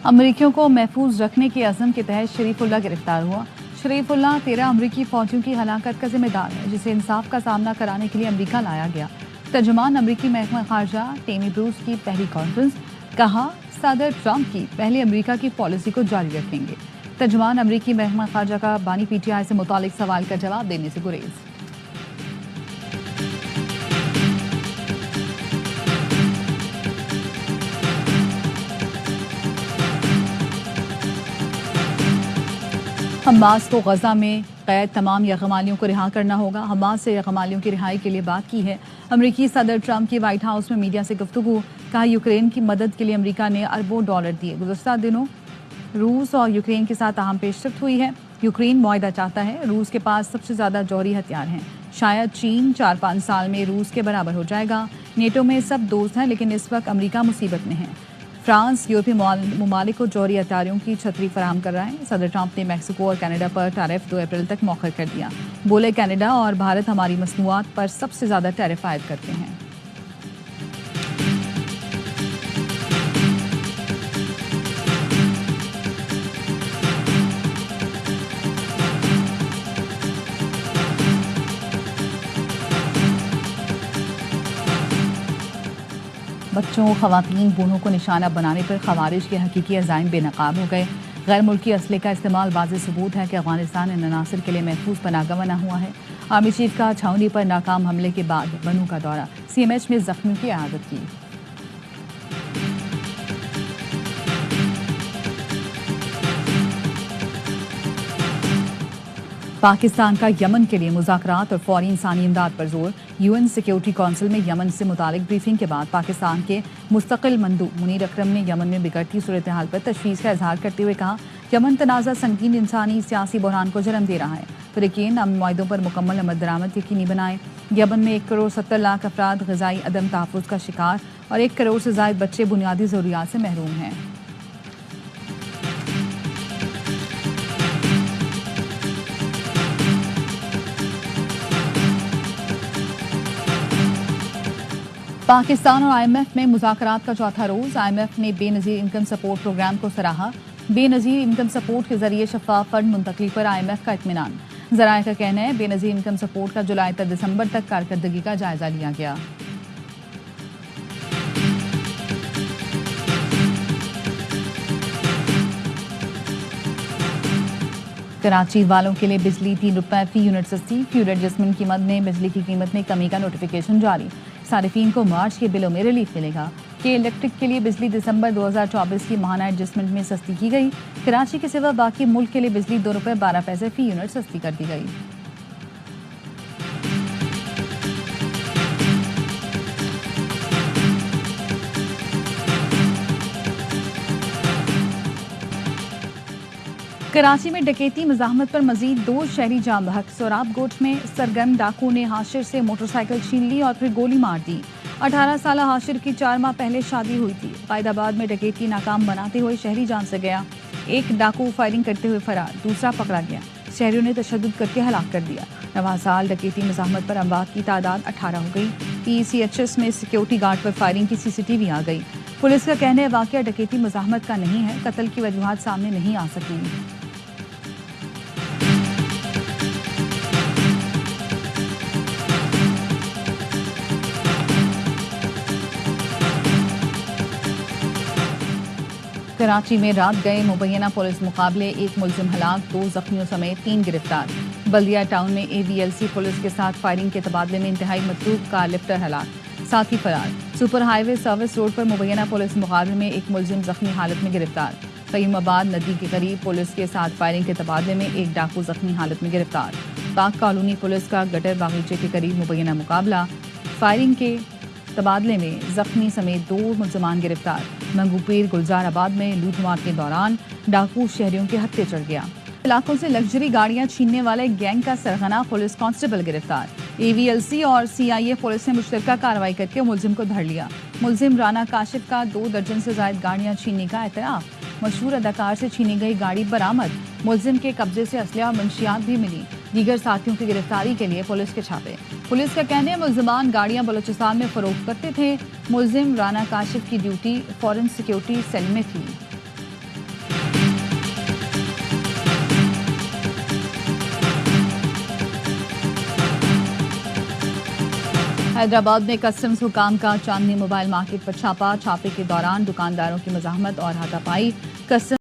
अमरीकियों को महफूज रखने के अज़म के तहत शरीफुल्लाह गिरफ्तार हुआ। शरीफुल्लाह 13 अमरीकी फौजियों की हलाकत का जिम्मेदार है, जिसे इंसाफ का सामना कराने के लिए अमरीका लाया गया। तर्जुमान अमरीकी महकमा खारजा टेमी ब्रूस की पहली कॉन्फ्रेंस, कहा सदर ट्रंप की पहले अमरीका की पॉलिसी को जारी रखेंगे। तर्जुमान अमरीकी महकमा खारजा का बानी पीटीआई से मुतालिक सवाल का जवाब देने से गुरेज। हमास को गजा में कैद तमाम यरगमालियों को रिहा करना होगा। हमास से यरगमालियों की रिहाई के लिए बात की है। अमरीकी सदर ट्रंप की व्हाइट हाउस में मीडिया से गुफ्तगू, कहा यूक्रेन की मदद के लिए अमरीका ने अरबों डॉलर दिए। गुज़श्ता दिनों रूस और यूक्रेन के साथ अहम पेशरफ्त हुई है। यूक्रेन मुआहदा चाहता है। रूस के पास सबसे ज़्यादा जौहरी हथियार हैं। शायद चीन 4-5 साल में रूस के बराबर हो जाएगा। नेटो में सब दोस्त हैं, लेकिन इस वक्त अमरीका मुसीबत में है। फ्रांस यूरोपीय ममालिक को जौहरी हथियारों की छतरी फराहम कर रहा है। सदर ट्रंप ने मैक्सिको और कनाडा पर टैरिफ 2 अप्रैल तक मौखर कर दिया। बोले कनाडा और भारत हमारी मसनूआत पर सबसे ज़्यादा टैरिफ आयद करते हैं। बच्चों, खवातीन, बूढ़ों को निशाना बनाने पर खवारिज के हकीकी अज़ाइम बेनकाब हो गए। गैर मुल्की असले का इस्तेमाल वाज़ेह सबूत है कि अफगानिस्तान इन अनासर के लिए महफूज पनाहगाह बना हुआ है। आर्मी चीफ का छावनी पर नाकाम हमले के बाद बनू का दौरा, CMH में जख्मियों की इयादत की। पाकिस्तान का यमन के लिए मुज़ाकरात और फौरी इंसानी इमदाद पर जोर। UN सिक्योरिटी काउंसिल में यमन से मुतालिक ब्रीफिंग के बाद पाकिस्तान के मुस्तकिल मंदूब मुनीर अकरम ने यमन में बिगड़ती सूरत हाल पर तशवीश का इजहार करते हुए कहा, यमन तनाज़ा संगीन इंसानी सियासी बहरान को जन्म दे रहा है। फ़रीक़ैन अमन मुआहदों पर मुकम्मल अमल दरामद यकीनी बनाए। यमन में 1 करोड़ 70 लाख अफराद ग़िज़ाई अदम तहफ़्फ़ुज़ का शिकार और 1 करोड़ से ज़ायद बच्चे बुनियादी ज़रूरियात से महरूम हैं। पाकिस्तान और IMF में मुज़ाकरात का चौथा रोज़। IMF ने बेनज़ीर इनकम सपोर्ट प्रोग्राम को सराहा। बेनज़ीर इनकम सपोर्ट के जरिए शफ़ाफ फंड मुंतकली पर IMF का इत्मीनान। ज़राए का कहना है, बेनज़ीर इनकम सपोर्ट का जुलाई से दिसंबर तक कारकर्दगी का जायजा लिया गया। कराची वालों के लिए बिजली 3 रुपए फी यूनिट सस्ती। फ्यूल एडजस्टमेंट कीमत में बिजली की कीमत में कमी का नोटिफिकेशन जारी। सारिफीन को मार्च के बिलों में रिलीफ मिलेगा। के इलेक्ट्रिक के लिए बिजली दिसंबर 2024 की माहाना एडजस्टमेंट में सस्ती की गई। कराची के सिवा बाकी मुल्क के लिए बिजली 2 रुपए 12 पैसे फी यूनिट सस्ती कर दी गई। कराची में डकैती मज़ाहमत पर मजीद 2 शहरी जाम बहक। सोराब गोट में सरगर्म डाकू ने हाशिर से मोटरसाइकिल छीन ली और फिर गोली मार दी। 18 साल हाशिर की 4 माह पहले शादी हुई थी। कायदाबाद में डकैती नाकाम बनाते हुए शहरी जान से गया। एक डाकू फायरिंग करते हुए फरार, दूसरा पकड़ा गया। शहरियों ने तशद्दुद करके हलाक कर दिया। रवां साल डकैती मज़ाहमत पर अमवात की तादाद 18 हो गई। PCHS में सिक्योरिटी गार्ड पर फायरिंग की CCTV आ गई। पुलिस का कहना है, वाकया डकैती मज़ाहमत का नहीं है, कत्ल की वजूहात सामने नहीं आ सकी। कराची में रात गए मुबैना पुलिस मुकाबले, 1 मुलजिम हलाक, 2 जख्मियों समेत 3 गिरफ्तार। बल्दिया टाउन में AVLC पुलिस के साथ फायरिंग के तबादले में इंतहाई मतलूब का लिफ्टर हलाक, साथी फरार। सुपर हाईवे सर्विस रोड पर मुबैना पुलिस मुकाबले में 1 मुलजिम जख्मी हालत में गिरफ्तार। क़य्यूमाबाद नदी के करीब पुलिस के साथ फायरिंग के तबादले में 1 डाकू जख्मी हालत में गिरफ्तार। पाक कॉलोनी पुलिस का गटर बागीचे के करीब मुबैना मुकाबला, फायरिंग के तबादले में जख्मी समेत 2 मुलजमान गिरफ्तार। मंगूपीर गुलजाराबाद में लूटमार के दौरान डाकू शहरियों के हत्थे चढ़ गया। इलाकों से लग्जरी गाड़ियां छीनने वाले गैंग का सरगना पुलिस कांस्टेबल गिरफ्तार। AVLC और CIA पुलिस ने मुश्तरका कार्रवाई करके मुलजिम को धर लिया। मुलजिम राना काशिफ का 2 दर्जन से ज्यादा गाड़ियां छीनने का एतराफ। मशहूर अदाकार से छीनी गई गाड़ी बरामद। मुलजिम के कब्जे से असलिया और मंशियात भी मिली। दीगर साथियों की गिरफ्तारी के लिए पुलिस के छापे। पुलिस का कहना है, मुलजमान गाड़ियां बलूचिस्तान में फरोख्त करते थे। मुलजिम राना काशिफ की ड्यूटी फॉरेन सिक्योरिटी सेल में थी। हैदराबाद में कस्टम्स हुकाम का चांदनी मोबाइल मार्केट पर छापा। छापे के दौरान दुकानदारों की मजाहमत और हाथापाई। कस्टम्स